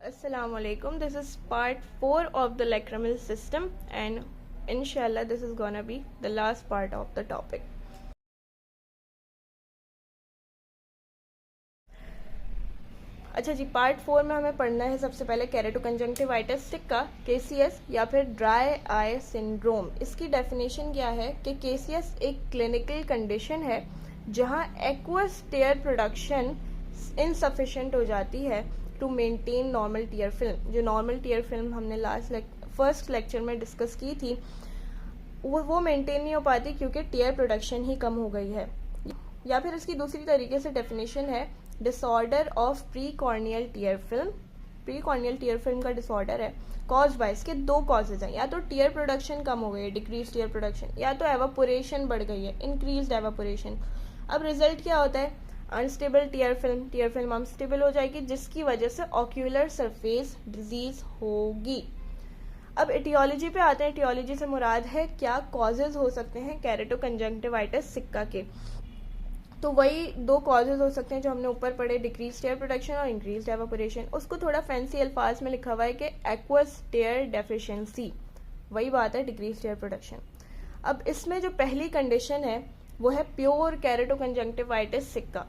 Assalamualaikum. This is part 4 of the lacrimal system, and inshallah this is gonna be the last part of the topic. अच्छा जी, part 4 में हमें पढ़ना है सबसे पहले केरेटोकंजंक्टिवाइटिस सिक्का, केसीएस या फिर ड्राई आई सिंड्रोम। इसकी डेफिनेशन क्या है कि केसीएस एक क्लिनिकल कंडीशन है जहां एक्वस टीयर प्रोडक्शन इनसफिशिएंट हो जाती है to maintain normal tear film. जो नॉर्मल टीयर फिल्म हमने फर्स्ट लेक्चर में डिस्कस की थी वो मेंटेन नहीं हो पाती क्योंकि टीयर प्रोडक्शन ही कम हो गई है। या फिर इसकी दूसरी तरीके से डेफिनेशन है disorder of pre corneal tier film. Pre corneal tier film का डिसऑर्डर है कॉज बाय, इसके दो कॉजेज हैं, या तो टीयर प्रोडक्शन कम हो गई है, डिक्रीज टीयर प्रोडक्शन, या तो एवापोरेशन बढ़ गई है, इंक्रीज एवापोरेशन। अब रिजल्ट क्या होता है? अनस्टेबल टीयर फिल्म अनस्टेबल हो जाएगी जिसकी वजह से ऑक्यूलर सरफेस डिजीज होगी। अब एटियोलॉजी पे आते हैं। एटियोलॉजी से मुराद है क्या कॉजेज हो सकते हैं केरेटोकंजंक्टिवाइटिस सिक्का के। तो वही दो कॉजेज हो सकते हैं जो हमने ऊपर पढ़े, डिक्रीज टीयर प्रोडक्शन और इंक्रीज एवापोरेशन। उसको थोड़ा फैंसी अल्फाज में लिखा हुआ है कि एक्वस टीयर डेफिशिएंसी, वही बात है डिक्रीज टीयर प्रोडक्शन। अब इसमें जो पहली कंडीशन है वो है प्योर केरेटोकंजंक्टिवाइटिस सिक्का।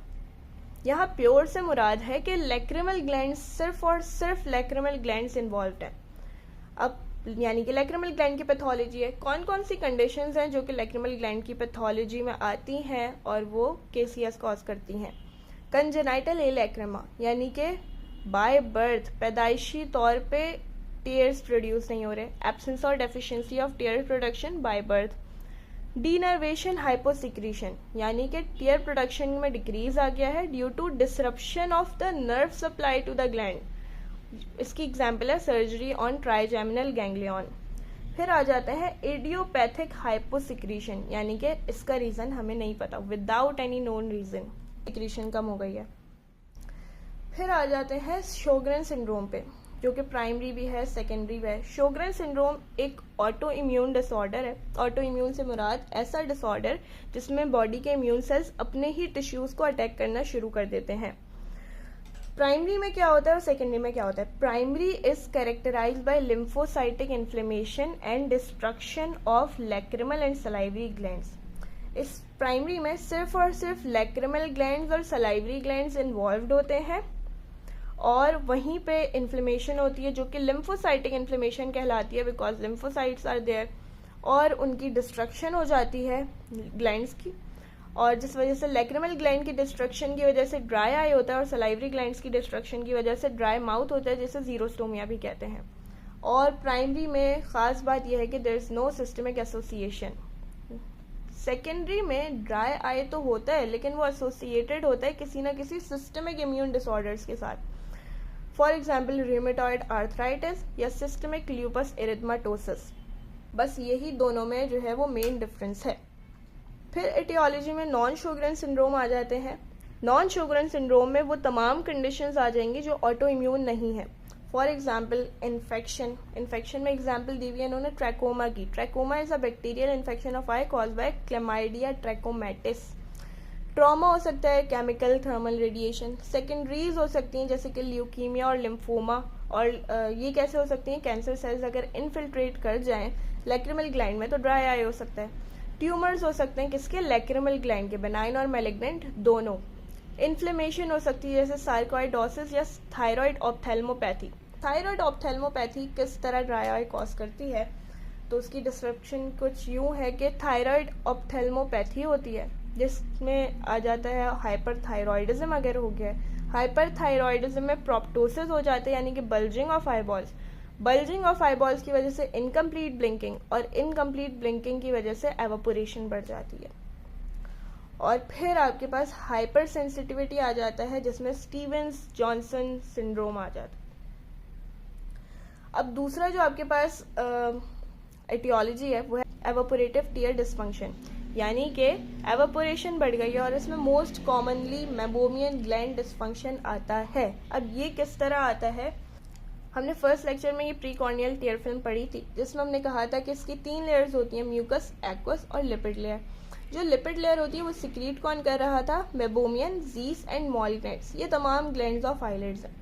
यहाँ प्योर से मुराद है कि लैक्रिमल ग्लैंड सिर्फ और सिर्फ लैक्रिमल ग्लैंड्स इन्वॉल्व हैं। अब यानी कि लैक्रिमल ग्लैंड की पैथोलॉजी है। कौन कौन सी कंडीशंस हैं जो कि लैक्रिमल ग्लैंड की पैथोलॉजी में आती हैं और वो केसीएस कॉज करती हैं? कंजेनाइटल ए लैक्रिमा, यानी कि बाय बर्थ पैदाइशी तौर पे टीयर्स प्रोड्यूस नहीं हो रहे, एब्सेंस और deficiency of tear production by birth. Denervation hyposecretion, यानी कि टीयर प्रोडक्शन में डिक्रीज आ गया है due to disruption of the nerve supply to the gland. इसकी एग्जाम्पल है सर्जरी ऑन ट्राइजेमिनल गैंग्लियन। फिर आ जाता है इडियोपैथिक हाइपोसिक्रीशन, यानी कि इसका रीजन हमें नहीं पता, without any known reason secretion कम हो गई है। फिर आ जाते हैं शोग्रेन सिंड्रोम पे, जो कि प्राइमरी भी है सेकेंडरी भी है। शोग्रेन सिंड्रोम एक ऑटो इम्यून डिसऑर्डर है। ऑटो इम्यून से मुराद ऐसा डिसऑर्डर जिसमें बॉडी के इम्यून सेल्स अपने ही टिश्यूज को अटैक करना शुरू कर देते हैं। प्राइमरी में क्या होता है और सेकेंडरी में क्या होता है? Primary is characterised by lymphocytic inflammation and destruction of lacrimal and salivary glands. इस प्राइमरी में सिर्फ और सिर्फ लैक्रिमल ग्लैंड्स और सलाइवरी ग्लैंड्स इन्वॉल्व्ड होते हैं और वहीं पे इन्फ्लेमेशन होती है जो कि लिम्फोसाइटिक इन्फ्लेमेशन कहलाती है, बिकॉज लिम्फोसाइट्स आर देयर, और उनकी डिस्ट्रक्शन हो जाती है ग्लैंड्स की, और जिस वजह से लैक्रिमल ग्लैंड की डिस्ट्रक्शन की वजह से ड्राई आई होता है और सलाइवरी ग्लैंड्स की डिस्ट्रक्शन की वजह से ड्राई माउथ होता है, जिसे जीरोस्टोमिया भी कहते हैं। और प्राइमरी में खास बात यह है कि there is no systemic association. Secondary में ड्राई आई तो होता है लेकिन वो एसोसिएटेड होता है किसी ना किसी सिस्टमिक इम्यून डिसऑर्डर्स के साथ, फॉर एग्जाम्पल रूमेटॉइड आर्थराइटिस या सिस्टमिक ल्यूपस एरिथमाटोसिस। बस यही दोनों में जो है वो मेन डिफरेंस है। फिर एटियोलॉजी में नॉन शोग्रेन सिंड्रोम आ जाते हैं। नॉन शोग्रेन सिंड्रोम में वो तमाम कंडीशंस आ जाएंगी जो ऑटो इम्यून नहीं है। फॉर एग्जाम्पल इन्फेक्शन में एग्जाम्पल दी हुई है इन्होंने ट्रैकोमा की। Trachoma is a bacterial infection of I cause by chlamydia trachomatis. Trauma हो सकता है केमिकल थर्मल रेडिएशन। सेकेंडरीज हो सकती हैं जैसे कि ल्यूकीमिया और लिम्फोमा, और ये कैसे हो सकती हैं? कैंसर सेल्स अगर इनफिल्ट्रेट कर जाएं लैक्रिमल ग्लैंड में तो ड्राई आई हो सकता है। ट्यूमर्स हो सकते हैं किसके? लैक्रिमल ग्लैंड के, बेनाइन और मैलिग्नेंट दोनों। इन्फ्लेमेशन हो सकती है जैसे सार्कोइडोसिस या थायराइड ऑप्थेल्मोपैथी। थायराइड ऑप्थेल्मोपैथी किस तरह ड्राई आई कॉज करती है? तो उसकी डिस्क्रिप्शन कुछ यूं है कि थायराइड ऑप्थेल्मोपैथी होती है जिसमें आ जाता है हाइपरथायरॉयडिज्म अगर हो गया है। हाइपरथायरॉयडिज्म में प्रोप्टोसिस हो जाते हैं, यानी कि bulging of eyeballs. Bulging of eyeballs की वजह से इनकम्प्लीट ब्लिंकिंग, और इनकम्प्लीट ब्लिंकिंग की वजह से एवापोरेशन बढ़ जाती है। और फिर आपके पास हाइपर सेंसिटिविटी आ जाता है जिसमें स्टीवेंस जॉनसन सिंड्रोम आ जाता है। अब दूसरा जो आपके पास एटियोलॉजी है वो है एवापोरेटिव टीयर डिस्फंक्शन, यानी कि एवापोरेशन बढ़ गई है और इसमें most commonly Meibomian gland dysfunction आता है। अब ये किस तरह आता है? हमने फर्स्ट लेक्चर में ये प्री कॉर्नियल टीयर फिल्म पढ़ी थी जिसमें हमने कहा था कि इसकी 3 लेयर्स होती हैं, म्यूकस, एक्वस और लिपिड लेयर। जो लिपिड लेयर होती है वो सिक्रीट कौन कर रहा था? मेबोमियन, जीस एंड मॉलिग्नेट्स। ये तमाम ग्लैंड्स ऑफ आईलिड्स हैं।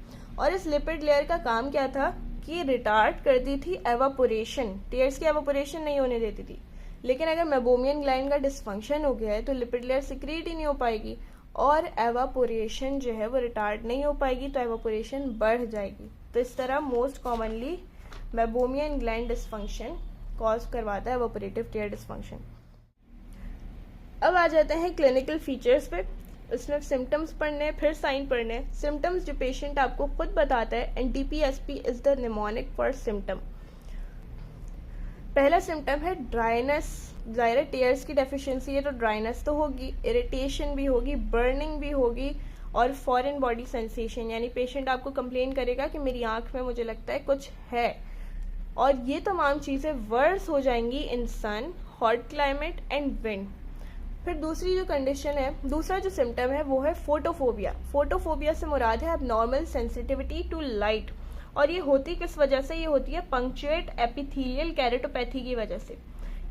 और इस लिपिड लेयर का काम क्या था कि रिटार्ड करती थी एवापोरेशन, टीयर्स की एवापोरेशन नहीं होने देती थी। लेकिन अगर मेबोमियन ग्लैंड का डिसफंक्शन हो गया है तो लिपिड लेयर सिक्रीट ही नहीं हो पाएगी और एवापोरेशन जो है वो रिटार्ड नहीं हो पाएगी, तो एवापोरेशन बढ़ जाएगी। तो इस तरह most commonly Meibomian gland dysfunction cause करवाता है एवापोरेटिव टीयर डिसफंक्शन। अब आ जाते हैं क्लिनिकल फीचर्स पे। इसमें सिम्टम्स पढ़ने फिर साइन पढ़ने। सिम्टम्स जो पेशेंट आपको खुद बताता है, NTPSP is the mnemonic for symptom. पहला सिम्टम है ड्राइनेस। ज़ाहिर टीयर्स की डेफिशिएंसी है तो ड्राइनेस तो होगी, इरिटेशन भी होगी, बर्निंग भी होगी और फॉरेन बॉडी सेंसेशन, यानी पेशेंट आपको कंप्लेन करेगा कि मेरी आंख में मुझे लगता है कुछ है। और ये तमाम चीज़ें वर्स हो जाएंगी इन सन, हॉट क्लाइमेट एंड विंड। फिर दूसरी जो कंडीशन है, दूसरा जो सिम्टम है वो है फोटोफोबिया। फोटोफोबिया से मुराद है एबनॉर्मल सेंसिटिविटी टू लाइट, और ये होती किस वजह से? ये होती है पंक्चुएट एपिथेलियल कैरेटोपैथी की वजह से।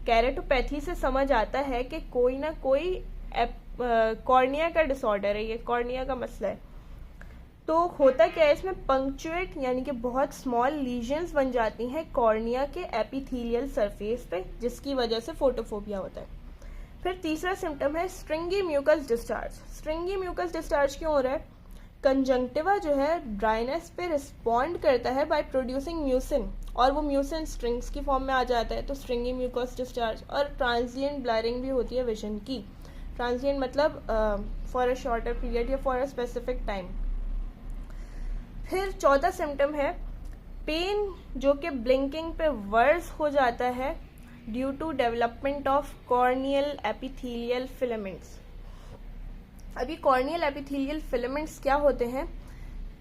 कैरेटोपैथी से समझ आता है कि कोई ना कोई कॉर्निया का डिसऑर्डर है, ये कॉर्निया का मसला है। तो होता क्या है इसमें? पंक्चुएट यानी कि बहुत स्मॉल लीजन्स बन जाती हैं कॉर्निया के एपिथेलियल सरफेस पे, जिसकी वजह से फोटोफोबिया होता है। फिर तीसरा सिम्टम है stringy mucus discharge. Stringy mucus discharge क्यों हो रहा है? कंजंक्टिवा जो है ड्राइनेस पे रिस्पॉन्ड करता है बाय प्रोड्यूसिंग म्यूसिन, और वो म्यूसिन स्ट्रिंग्स की फॉर्म में आ जाता है, तो स्ट्रिंगी म्यूकस डिस्चार्ज। और ट्रांजिएंट ब्लरिंग भी होती है विजन की। ट्रांजिएंट मतलब फॉर अ शॉर्टर पीरियड या फॉर अ स्पेसिफिक टाइम। फिर चौथा सिम्टम है पेन, जो कि ब्लिंकिंग पे वर्स हो जाता है due to development of corneal epithelial filaments. अभी कॉर्नियल एपिथेलियल फिलामेंट्स क्या होते हैं?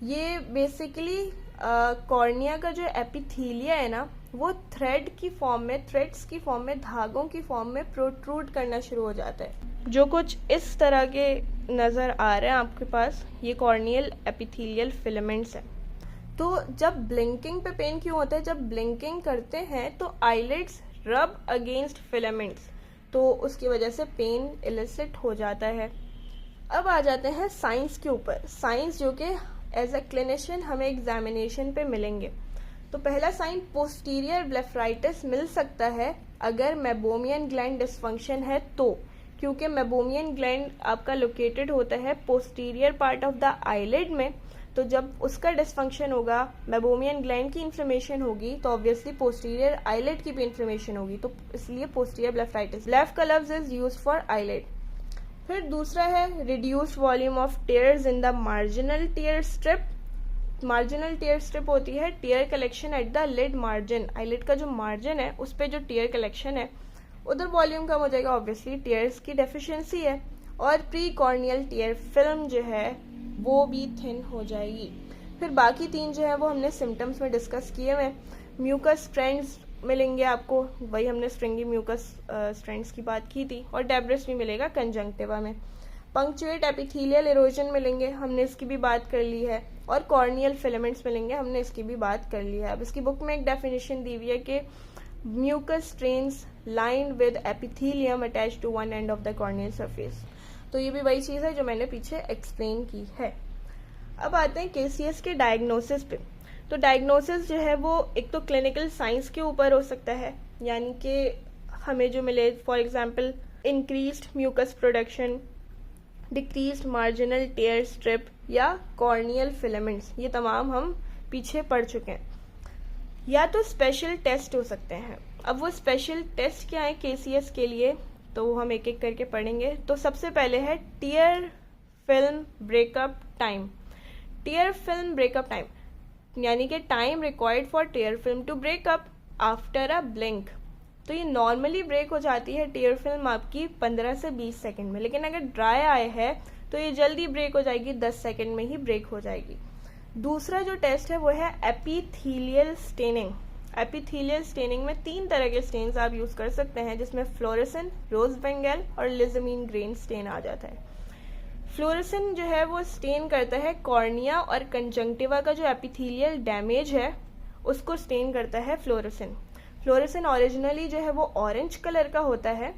ये बेसिकली कॉर्निया का जो एपिथेलिया है ना, वो थ्रेड्स की फॉर्म में, धागों की फॉर्म में प्रोट्रूड करना शुरू हो जाता है, जो कुछ इस तरह के नज़र आ रहे हैं आपके पास। ये कॉर्नियल एपिथेलियल फिलामेंट्स हैं। तो जब ब्लिंकिंग पे पेन क्यों होता है? जब ब्लिंकिंग करते हैं तो आईलिड्स रब अगेंस्ट फिलामेंट्स, तो उसकी वजह से पेन इलिसिट हो जाता है। अब आ जाते हैं साइंस के ऊपर। साइंस जो कि एज अ क्लिनिशियन हमें एग्जामिनेशन पे मिलेंगे। तो पहला साइन पोस्टीरियर ब्लेफराइटिस मिल सकता है अगर मेबोमियन ग्लैंड डिसफंक्शन है तो, क्योंकि मेबोमियन ग्लैंड आपका लोकेटेड होता है posterior part of the eyelid में। तो जब उसका डिसफंक्शन होगा, मेबोमियन ग्लैंड की इन्फ्लेमेशन होगी, तो ऑब्वियसली पोस्टीरियर आईलिड की भी इन्फ्लेमेशन होगी, तो इसलिए posterior blepharitis. Left is used for eyelid. फिर दूसरा है reduced volume of tears in the marginal tear strip. Marginal tear strip होती है tear collection at the lid margin. Eyelid का जो मार्जिन है उस पर जो टीयर कलेक्शन है उधर वॉल्यूम कम हो जाएगा, ऑब्वियसली टीयर्स की डेफिशिएंसी है। और प्री कॉर्नियल टीयर फिल्म जो है वो भी थिन हो जाएगी। फिर बाकी तीन जो है वो हमने सिम्टम्स में डिस्कस किए हुए। म्यूकस स्ट्रैंड्स मिलेंगे आपको, वही हमने स्ट्रिंगी म्यूकस स्ट्रैंड्स की बात की थी, और डेब्रिस भी मिलेगा कंजंक्टिवा में। पंक्चुएट एपिथेलियल इरोजन मिलेंगे, हमने इसकी भी बात कर ली है। और कॉर्नियल फिलामेंट्स मिलेंगे, हमने इसकी भी बात कर ली है। अब इसकी बुक में एक डेफिनेशन दी हुई है कि mucus strands line with epithelium attach to one end of the corneal surface. तो ये भी वही चीज़ है जो मैंने पीछे एक्सप्लेन की है। अब आते हैं केसीएस के डायग्नोसिस पे। तो डायग्नोसिस जो है वो एक तो क्लिनिकल साइंस के ऊपर हो सकता है, यानी कि हमें जो मिले for example increased mucus production, decreased marginal tear strip या कॉर्नियल फिलामेंट्स, ये तमाम हम पीछे पढ़ चुके हैं। या तो स्पेशल टेस्ट हो सकते हैं। अब वो स्पेशल टेस्ट क्या है केसीएस के लिए, तो वो हम एक एक करके पढ़ेंगे। तो सबसे पहले है tear film breakup time. Tear film breakup time यानी कि time required for tear film to breakup after a blink. तो ये नॉर्मली ब्रेक हो जाती है टीयर फिल्म आपकी 15 से 20 सेकंड में, लेकिन अगर ड्राई आई है तो ये जल्दी ब्रेक हो जाएगी, 10 सेकंड में ही ब्रेक हो जाएगी। दूसरा जो टेस्ट है वो है एपिथेलियल स्टेनिंग। एपिथेलियल स्टेनिंग में 3 तरह के स्टेन्स आप यूज कर सकते हैं, जिसमें फ्लोरेसेंट, रोज बेंगल और लिजामीन ग्रेन स्टेन आ जाता है। फ्लोरेसेंट जो है वो स्टेन करता है कॉर्निया और कंजंक्टिवा का जो एपिथेलियल डैमेज है उसको स्टेन करता है फ्लोरेसेंट। फ्लोरेसेंट ओरिजिनली जो है वो ऑरेंज कलर का होता है,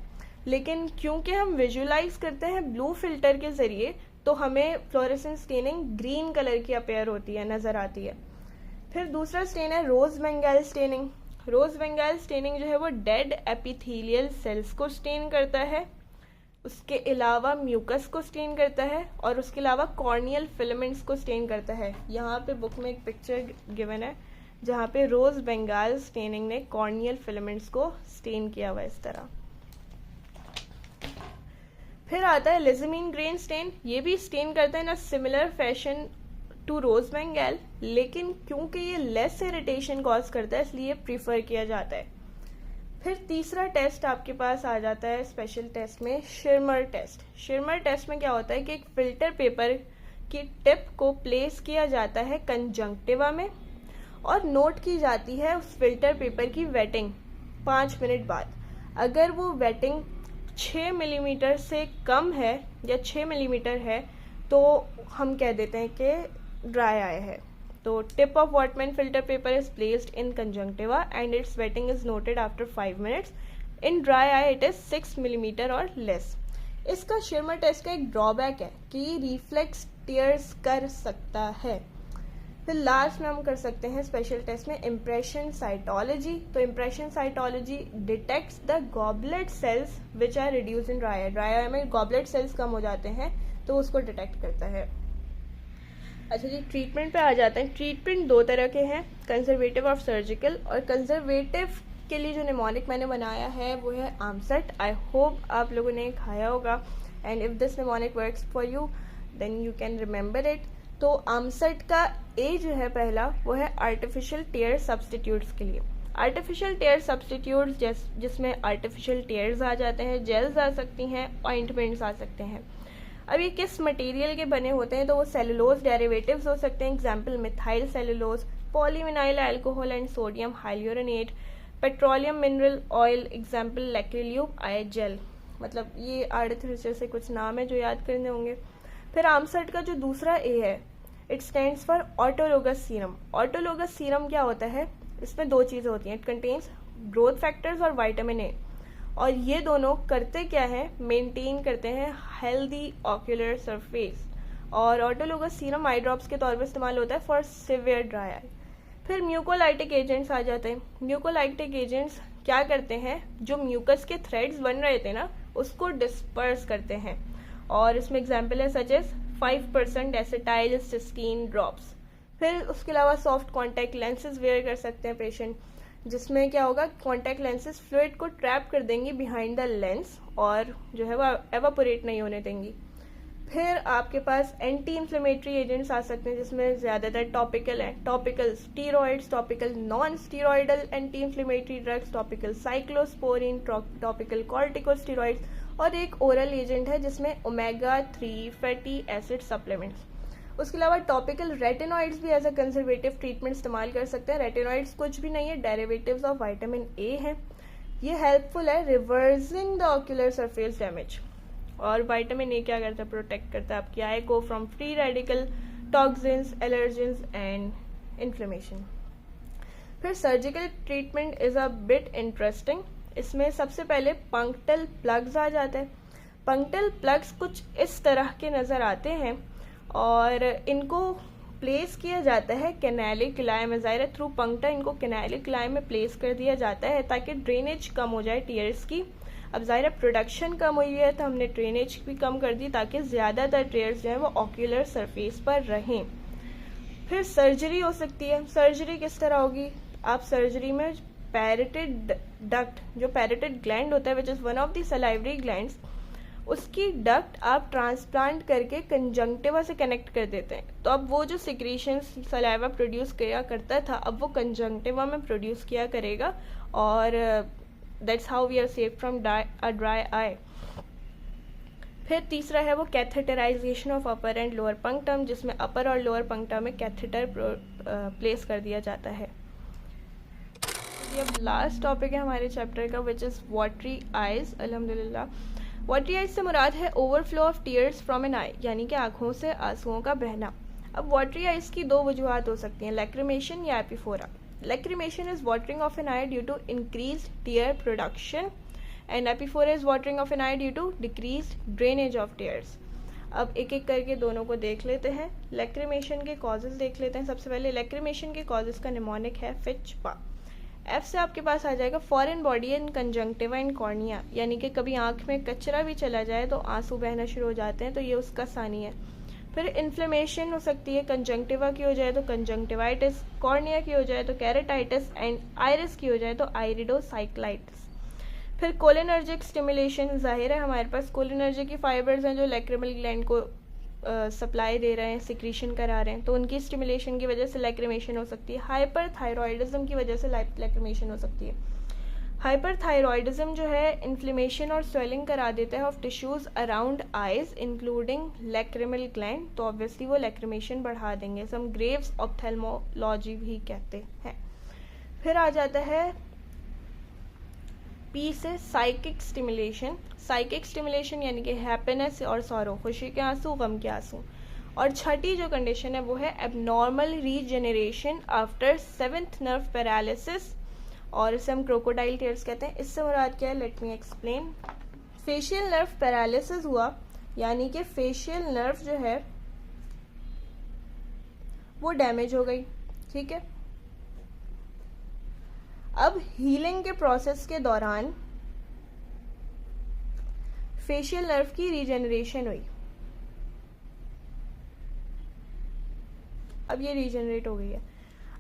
लेकिन क्योंकि हम विजुअलाइज करते हैं ब्लू फिल्टर के जरिए, तो हमें फ्लोरेसेंट स्टेनिंग ग्रीन कलर की अपेयर होती है, नज़र आती है। फिर दूसरा स्टेन है रोज बेंगाल स्टेनिंग। रोज बेंगाल स्टेनिंग जो है वो डेड एपिथेलियल सेल्स को स्टेन करता है, उसके अलावा म्यूकस को स्टेन करता है और उसके अलावा कॉर्नियल फिलामेंट्स को स्टेन करता है। यहाँ पे बुक में एक पिक्चर गिवन है जहाँ पे रोज बेंगाल स्टेनिंग ने कॉर्नियल फिलामेंट्स को स्टेन किया हुआ इस तरह। फिर आता है लिजमीन ग्रेन स्टेन। ये भी स्टेन करता है ना similar fashion two rows Bengal, लेकिन क्योंकि ये लेस इरिटेशन कॉज करता है इसलिए प्रीफर किया जाता है। फिर तीसरा टेस्ट आपके पास आ जाता है स्पेशल टेस्ट में, शिरमर टेस्ट। शिरमर टेस्ट में क्या होता है कि एक फिल्टर पेपर की टिप को प्लेस किया जाता है कंजंक्टिवा में और नोट की जाती है उस फिल्टर पेपर की वेटिंग 5 मिनट बाद। अगर वो वेटिंग 6 मिलीमीटर से कम है या 6 मिलीमीटर है तो हम कह देते हैं कि ड्राई आई है। तो tip of Whatman filter paper is placed in conjunctiva and its wetting is noted after 5 minutes. In dry eye it is 6 millimetre और लेस। इसका शिरमर टेस्ट का एक ड्रॉबैक है कि ये रिफ्लेक्स टीयर्स कर सकता है। फिर लास्ट में हम कर सकते हैं स्पेशल टेस्ट में इम्प्रेशन साइटोलॉजी। तो impression cytology detects the goblet cells which are reduce in dry eye. Dry eye में गॉबलेट सेल्स कम हो जाते हैं तो उसको डिटेक्ट करता है। अच्छा जी, ट्रीटमेंट पे आ जाते हैं। ट्रीटमेंट 2 तरह के हैं, कंजर्वेटिव और सर्जिकल। और कंजर्वेटिव के लिए जो निमोनिक मैंने बनाया है वो है आमसेट। आई होप आप लोगों ने खाया होगा and if this mnemonic works for you then you can remember it. तो आमसेट का ए जो है पहला वो है आर्टिफिशियल टीयर सब्सटीट्यूट्स के लिए। आर्टिफिशियल टीयर सब्सटीट्यूट्स जिसमें आर्टिफिशियल टीयर्स आ जाते हैं, जेल्स आ सकती हैं, ऑइंटमेंट्स आ सकते हैं। अब ये किस मटेरियल के बने होते हैं तो वो सेलुलोज डेरिवेटिव्स हो सकते हैं। Example methyl cellulose, polyvinyl alcohol and sodium hyaluronate, petroleum mineral oil, example Lacrilube eye gel. मतलब ये आर्टिफिशियल से कुछ नाम है जो याद करने होंगे। फिर आमसेट का जो दूसरा ए है it stands for autologous serum. Autologous serum क्या होता है, इसमें 2 चीज़ें होती हैं, इट कंटेन्स ग्रोथ फैक्टर्स और विटामिन ए। और ये दोनों करते क्या है, मेंटेन करते हैं हेल्दी ऑक्यूलर सरफेस। और ऑटोलोगस सीरम आई ड्रॉप्स के तौर पर इस्तेमाल होता है फॉर सिवियर ड्राई आई। फिर म्यूकोलाइटिक एजेंट्स आ जाते हैं। म्यूकोलाइटिक एजेंट्स क्या करते हैं, जो म्यूकस के थ्रेड्स बन रहे थे ना उसको डिस्पर्स करते हैं। और इसमें एग्जाम्पल है such as 5% acetyl cysteine drops. फिर उसके अलावा सॉफ्ट कॉन्टैक्ट लेंसेज वेयर कर सकते हैं पेशेंट, जिसमें क्या होगा, कॉन्टैक्ट लेंसेज फ्लूइड को ट्रैप कर देंगी बिहाइंड द लेंस और जो है वो एवापोरेट नहीं होने देंगी। फिर आपके पास एंटी इन्फ्लेमेटरी एजेंट्स आ सकते हैं जिसमें ज़्यादातर टॉपिकल हैं, topical steroids, topical non steroidal anti inflammatory drugs, topical cyclosporin, topical corticosteroids, और एक ओरल एजेंट है जिसमें ओमेगा 3 फैटी एसिड सप्लीमेंट्स। उसके अलावा टॉपिकल रेटिनॉइड्स भी एज अ कंजर्वेटिव ट्रीटमेंट इस्तेमाल कर सकते हैं। रेटिनॉइड्स कुछ भी नहीं है, डेरिवेटिव्स ऑफ विटामिन ए हैं। ये हेल्पफुल है reversing the ocular surface damage. और विटामिन ए क्या करता है, प्रोटेक्ट करता है आपकी आई को from free radical, toxins, allergens and inflammation. फिर surgical treatment is a bit interesting. इसमें सबसे पहले पंक्टल प्लग्स आ जाते हैं। पंक्टल प्लग्स कुछ इस तरह के नज़र आते हैं और इनको प्लेस किया जाता है कैनालिकुलाई में, ज़ाहिर थ्रू पंक्टा इनको कैनालिकुलाई में प्लेस कर दिया जाता है ताकि ड्रेनेज कम हो जाए टीयर्स की। अब ज़ाहिर प्रोडक्शन कम हुई है तो हमने ड्रेनेज भी कम कर दी ताकि ज़्यादातर टीयर्स जो हैं वो ऑक्यूलर सरफेस पर रहें। फिर सर्जरी हो सकती है। सर्जरी किस तरह होगी, आप सर्जरी में पैरेटेड डक्ट, जो पैरेटेड ग्लैंड होता है which is one of the salivary glands, उसकी डक्ट आप ट्रांसप्लांट करके कंजंक्टिवा से कनेक्ट कर देते हैं। तो अब वो जो सिक्रीशंस सलाइवा प्रोड्यूस किया करता था अब वो कंजंक्टिवा में प्रोड्यूस किया करेगा और that's how we are safe from dry eye. फिर तीसरा है वो catheterisation of upper and lower punctum, जिसमें अपर और लोअर पंक्टम में कैथेटर प्लेस कर दिया जाता है। अब लास्ट टॉपिक है हमारे चैप्टर का विच इज़ वाटरी आइज। अल्हम्दुलिल्लाह, वाटरी आइज से मुराद है overflow of tears from an eye, यानी कि आँखों से आंसुओं का बहना। अब वाटरी आइज की 2 वजूहत हो सकती हैं, लैक्रिमेशन या epiphora. Lacrimation is watering of an eye due to increase tear production and epiphora is watering of an eye due to decrease drainage of tears. अब एक एक करके दोनों को देख लेते हैं। लैक्रिमेशन के कॉजेज़ देख लेते हैं। सबसे पहले लैक्रिमेशन के कॉजेज़ का निमोनिक है फिच-पा। एफ से आपके पास आ जाएगा foreign body and conjunctiva and cornea, यानी कि कभी आँख में कचरा भी चला जाए तो आंसू बहना शुरू हो जाते हैं, तो ये उसका सानी है। फिर इन्फ्लेमेशन हो सकती है, कंजंक्टिवा की हो जाए तो कंजंक्टिवाइटिस, कॉर्निया की हो जाए तो कैरेटाइटिस एंड आइरिस की हो जाए तो आइरिडोसाइक्लाइटिस। फिर कोलिनर्जिक स्टिमुलेशन, जाहिर है हमारे पास कोलिनर्जिक की फाइबर्स हैं जो लैक्रिमल ग्लैंड को सप्लाई दे रहे हैं, सिक्रीशन करा रहे हैं, तो उनकी स्टिमुलेशन की वजह से लैक्रिमेशन हो सकती है। हाइपरथायरॉयडिज्म की वजह से लैक्रिमेशन हो सकती है। हाइपरथायरॉयडिज्म जो है इन्फ्लेमेशन और स्वेलिंग करा देता है of tissues around eyes including lacrimal gland, तो ऑब्वियसली वो लैक्रिमेशन बढ़ा देंगे। सम ग्रेव्स ऑप्थेल्मोलॉजी भी कहते हैं। फिर आ जाता है पी से साइकिक स्टिमुलेशन। साइकिक स्टिमुलेशन यानी कि हैप्पीनेस और सॉरो, खुशी के आंसू, गम के आंसू। और छठी जो कंडीशन है वो है abnormal regeneration after 7th nerve paralysis, और इसे हम क्रोकोडाइल टीयर्स कहते हैं। इससे मुराद क्या है, let me explain. Facial nerve paralysis हुआ यानी कि फेशियल नर्व जो है वो डैमेज हो गई, ठीक है। अब हीलिंग के प्रोसेस के दौरान फेशियल नर्व की रीजेनरेशन हुई, अब ये रीजेनरेट हो गई है।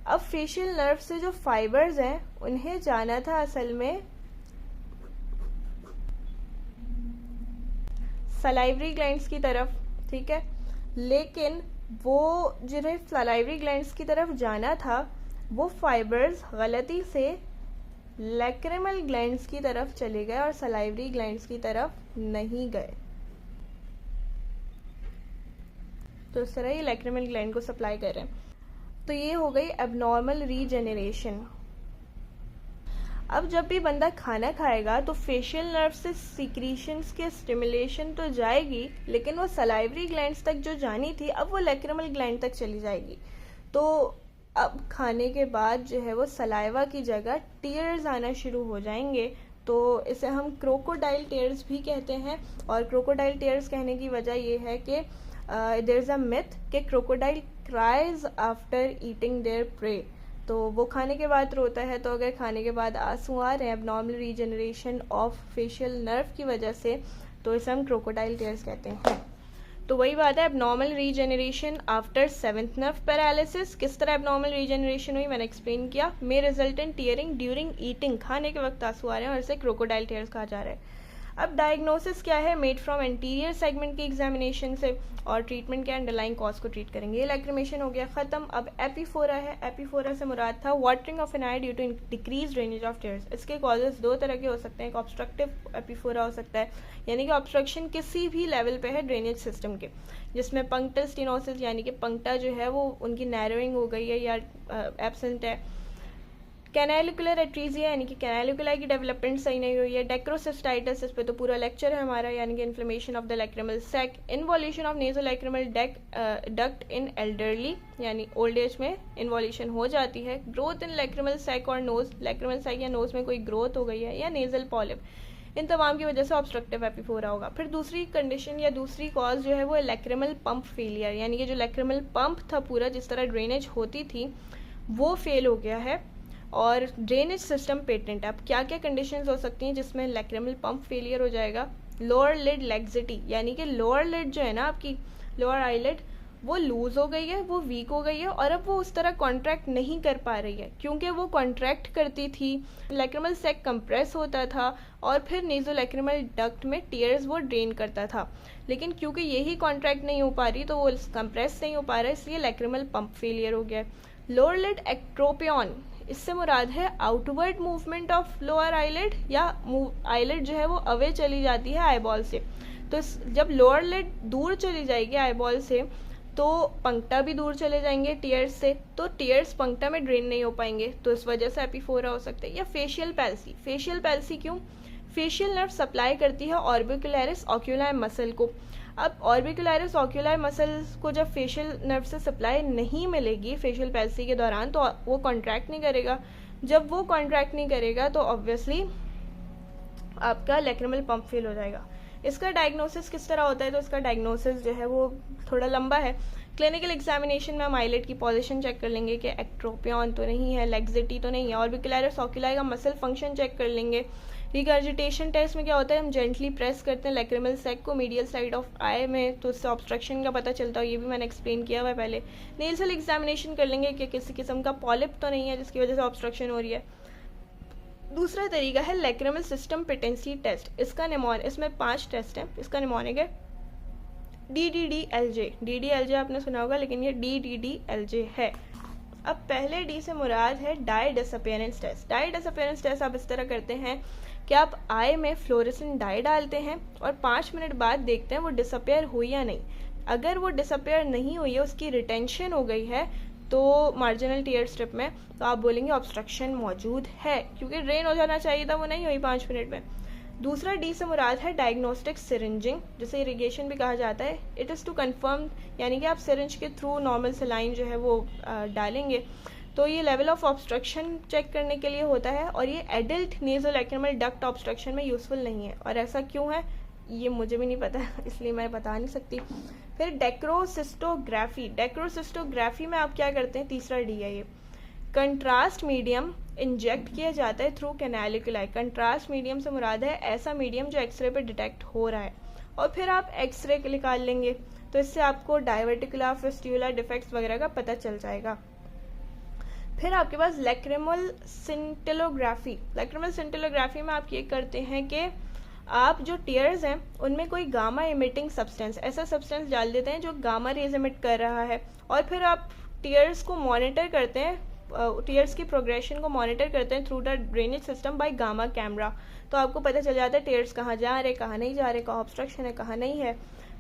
अब फेशियल नर्व से जो फाइबर्स हैं उन्हें जाना था असल में सलाइवरी ग्लैंड्स की तरफ, ठीक है, लेकिन वो जिन्हें सलाइवरी ग्लैंड्स की तरफ जाना था वो फाइबर्स गलती से लैक्रिमल ग्लैंड्स की तरफ चले गए और सलाइवरी ग्लैंड्स की तरफ नहीं गए, तो इस तरह ये लैक्रिमल ग्लैंड को सप्लाई कर रहे हैं। तो ये हो गई एबनॉर्मल रीजेनरेशन। अब जब भी बंदा खाना खाएगा तो फेशियल नर्व से सिक्रीशंस के स्टिमुलेशन तो जाएगी, लेकिन वो सलाइवरी ग्लैंड्स तक जो जानी थी अब वो लैक्रिमल ग्लैंड तक चली जाएगी। तो अब खाने के बाद जो है वो सलाइवा की जगह टीयर्स आना शुरू हो जाएंगे, तो इसे हम क्रोकोडाइल टीयर्स भी कहते हैं। और क्रोकोडाइल टीयर्स कहने की वजह ये है कि देयर इज़ अ मिथ कि crocodile cries after eating there pray, तो वो खाने के बाद रोता है। तो अगर खाने के बाद आंसू आ रहे हैं abnormal regeneration of facial nerve की वजह से, तो इसे हम क्रोकोडाइल टीयर्स कहते हैं। तो वही बात है, abnormal regeneration after 7th nerve paralysis. किस तरह एबनॉर्मल रीजनरेशन हुई मैंने एक्सप्लेन किया। May result in tearing during eating, खाने के वक्त आंसू आ रहे हैं और इसे क्रोकोडाइल टीयर्स कहा जा रहा है। अब डायग्नोसिस क्या है, मेड फ्रॉम एंटीरियर सेगमेंट की एग्जामिनेशन से, और ट्रीटमेंट के अंडरलाइंग कॉज को ट्रीट करेंगे। ये लैक्रिमेशन हो गया खत्म। अब एपीफोरा है। एपीफोरा से मुराद था watering of an eye due to decrease drainage of tears. इसके कॉजेज दो तरह के हो सकते हैं, एक ऑब्स्ट्रक्टिव एपीफोरा हो सकता है, यानी कि ऑब्स्ट्रक्शन किसी भी लेवल पे है ड्रेनेज सिस्टम के, जिसमें पंक्टल स्टेनोसिस यानी कि पंक्टा जो है वो उनकी नैरोइंग हो गई है या एब्सेंट है। कैनालिकुलर एट्रीजिया यानी कि कैनालिकुलाई की डेवलपमेंट सही नहीं हुई है। डेक्रोसिस्टाइटिस, इस पे तो पूरा लेक्चर है हमारा, यानी कि inflammation of the lacrimal sac. Involution of nasolacrimal duct in elderly, यानी ओल्ड एज में इन्वॉल्यूशन हो जाती है। ग्रोथ इन लैक्रिमल सैक और नोज, लैक्रिमल सैक या नोज में कोई ग्रोथ हो गई है, या नेजल पॉलिप, इन तमाम की वजह से ऑब्स्ट्रक्टिव एपीफोरा होगा। फिर दूसरी कंडीशन या दूसरी कॉज जो है वो लैक्रिमल पंप फेलियर, यानी कि जो लैक्रिमल पंप था पूरा जिस तरह ड्रेनेज होती थी वो फेल हो गया है और ड्रेनेज सिस्टम पेटेंट। अब क्या क्या कंडीशंस हो सकती हैं जिसमें लैक्रिमल पंप फेलियर हो जाएगा। लोअर लिड लैक्सिटी, यानी कि लोअर लिड जो है ना आपकी लोअर आईलिड वो लूज हो गई है, वो वीक हो गई है और अब वो उस तरह कॉन्ट्रैक्ट नहीं कर पा रही है, क्योंकि वो कॉन्ट्रैक्ट करती थी लैक्रिमल सैक कंप्रेस होता था और फिर नेजो लैक्रिमल डक्ट में टीयर्स वो ड्रेन करता था, लेकिन क्योंकि यही कॉन्ट्रैक्ट नहीं हो पा रही तो वो कंप्रेस नहीं हो पा रहा है, इसलिए लैक्रिमल पंप फेलियर हो गया। लोअर लिड एक्ट्रोपियन, इससे मुराद है outward movement of lower eyelid, या आईलिड जो है वो अवे चली जाती है आईबॉल से। तो जब लोअर लिड दूर चली जाएगी आईबॉल से तो पंक्टा भी दूर चले जाएंगे टीयर्स से, तो टीयर्स पंक्टा में ड्रेन नहीं हो पाएंगे, तो इस वजह से एपीफोरा हो सकता है। या फेशियल पैल्सी, फेशियल पैल्सी क्यों, फेशियल नर्व सप्लाई करती है ऑर्बिकुलरिस ऑक्यूलाई मसल को। अब ऑर्बिकुलरिस ऑक्यूलाई मसल को जब फेशियल नर्व से सप्लाई नहीं मिलेगी फेशियल पैल्सी के दौरान तो वो कॉन्ट्रैक्ट नहीं करेगा। जब वो कॉन्ट्रैक्ट नहीं करेगा तो ऑब्वियसली आपका लैक्रिमल पंप फेल हो जाएगा। इसका डायग्नोसिस किस तरह होता है, तो इसका डायग्नोसिस जो है वो थोड़ा लंबा है। क्लिनिकल एग्जामिनेशन में हम आईलेट की पोजीशन चेक कर लेंगे कि एक्ट्रोपियन तो नहीं है, लेग्जिटी तो नहीं है, ऑर्बिकुलरिस ओकुली का मसल फंक्शन चेक कर लेंगे। रिगर्जिटेशन टेस्ट में क्या होता है, हम जेंटली प्रेस करते हैं लैक्रिमल सैक को मीडियल साइड ऑफ आई में, तो उससे ऑब्स्ट्रक्शन का पता चलता है, ये भी मैंने एक्सप्लेन किया हुआ है पहले। नेल सेल एग्जामिनेशन कर लेंगे कि किसी किस्म का पॉलिप तो नहीं है जिसकी वजह से ऑब्स्ट्रक्शन हो रही है। दूसरा तरीका है लैक्रिमल सिस्टम पेटेंसी टेस्ट। इसका इसमें 5 टेस्ट हैं। इसका निमोनिक है DDDLJ। DDLJ आपने सुना होगा, लेकिन ये DDDLJ है। अब पहले डी से मुराद है dye disappearance test. Dye disappearance test आप इस तरह करते हैं कि आप आई में फ्लोरेसेंट डाई डालते हैं और 5 मिनट बाद देखते हैं वो डिसअपियर हुई या नहीं। अगर वो डिसअपियर नहीं हुई है, उसकी रिटेंशन हो गई है तो मार्जिनल टीयर स्ट्रिप में, तो आप बोलेंगे ऑब्स्ट्रक्शन मौजूद है, क्योंकि ड्रेन हो जाना चाहिए था, वो नहीं हुई 5 मिनट में। दूसरा डी से मुराद है डायग्नोस्टिक सिरिंजिंग, जिसे इरिगेशन भी कहा जाता है। इट इज़ टू कंफर्म, यानी कि आप सिरिंज के थ्रू नॉर्मल सलाइन जो है वो डालेंगे, तो ये लेवल ऑफ ऑब्स्ट्रक्शन चेक करने के लिए होता है, और ये एडल्ट नेज़ोलैक्रिमल डक्ट ऑब्स्ट्रक्शन में यूजफुल नहीं है। और ऐसा क्यों है ये मुझे भी नहीं पता, इसलिए मैं बता नहीं सकती। फिर डेक्रोसिस्टोग्राफी। डेक्रोसिस्टोग्राफी में आप क्या करते हैं, तीसरा डी है ये, कंट्रास्ट मीडियम इंजेक्ट किया जाता है थ्रू कैनालिकुलाई। कंट्रास्ट मीडियम से मुराद है ऐसा मीडियम जो एक्सरे पे डिटेक्ट हो रहा है, और फिर आप एक्सरे निकाल लेंगे, तो इससे आपको डायवर्टिकुलर फिस्ट्यूलर डिफेक्ट्स वगैरह का पता चल जाएगा। फिर आपके पास लैक्रिमल सिंटिलोग्राफी। लैक्रिमल सिंटिलोग्राफी में आप ये करते हैं कि आप जो टीयर्स हैं उनमें कोई गामा इमिटिंग सब्सटेंस, ऐसा सब्सटेंस डाल देते हैं जो गामा रेज इमिट कर रहा है, और फिर आप टीयर्स को मॉनिटर करते हैं, टीयर्स की प्रोग्रेशन को मॉनिटर करते हैं through the drainage system by gamma camera. तो आपको पता चल जाता है टीयर्स कहाँ जा रहे, कहाँ नहीं जा रहे, कहाँ ऑब्स्ट्रक्शन है, कहाँ नहीं है।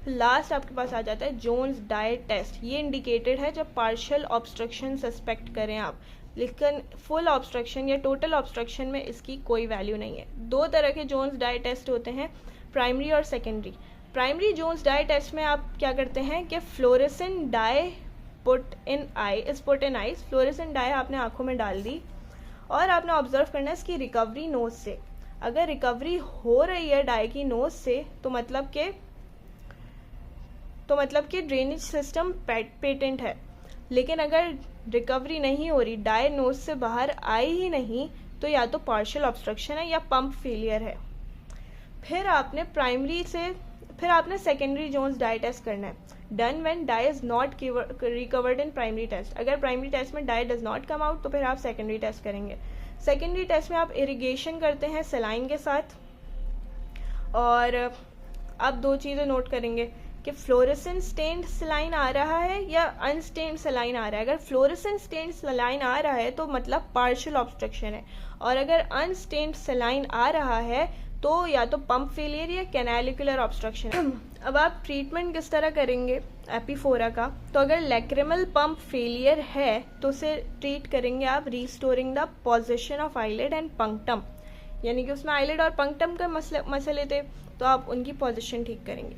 लास्ट आपके पास आ जाता है जोन्स डाई टेस्ट। ये इंडिकेटेड है जब पार्शियल ऑब्स्ट्रक्शन सस्पेक्ट करें आप, लेकिन फुल ऑब्स्ट्रक्शन या टोटल ऑब्स्ट्रक्शन में इसकी कोई वैल्यू नहीं है। 2 तरह के जोन्स डाई टेस्ट होते हैं, प्राइमरी और secondary. Primary zones dye test में आप क्या करते हैं कि fluorescent dye put in eyes. Fluorescent dye आपने आंखों में डाल दी और आपने ऑब्जर्व करना है इसकी रिकवरी नोज से। अगर रिकवरी हो रही है डाई की नोज से, तो मतलब कि ड्रेनेज सिस्टम पेटेंट है। लेकिन अगर रिकवरी नहीं हो रही, डाई नोज से बाहर आई ही नहीं, तो या तो पार्शियल ऑब्स्ट्रक्शन है या पंप फेलियर है। फिर आपने सेकेंडरी जोन्स डाई टेस्ट करना है, done when dye is not recovered in primary test. अगर प्राइमरी टेस्ट में dye does not come out, तो फिर आप सेकेंडरी टेस्ट करेंगे। सेकेंडरी टेस्ट में आप इरिगेशन करते हैं सेलाइन के साथ, और आप 2 चीज़ें नोट करेंगे कि फ्लोरेसेंट स्टेन्ड सलाइन आ रहा है या अनस्टेन्ड सलाइन आ रहा है। अगर फ्लोरेसेंट स्टेन्ड सलाइन आ रहा है तो मतलब पार्शियल ऑब्स्ट्रक्शन है, और अगर अनस्टेन्ड सलाइन आ रहा है तो या तो पंप फेलियर या कैनालिकुलर ऑब्स्ट्रक्शन। अब आप ट्रीटमेंट किस तरह करेंगे एपीफोरा का, तो अगर लैक्रिमल पंप फेलियर है तो उसे ट्रीट करेंगे आप restoring the position of eyelid and punctum, यानी कि उसमें आईलिड और पंक्टम का मसले थे, तो आप उनकी पोजीशन ठीक करेंगे।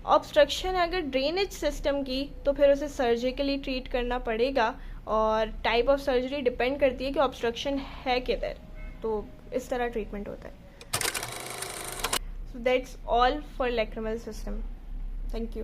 ऑब्स्ट्रक्शन अगर ड्रेनेज सिस्टम की, तो फिर उसे सर्जिकली ट्रीट करना पड़ेगा, और टाइप ऑफ सर्जरी डिपेंड करती है कि ऑब्स्ट्रक्शन है किधर, तो इस तरह ट्रीटमेंट होता है। So that's all for lacrimal system. Thank you.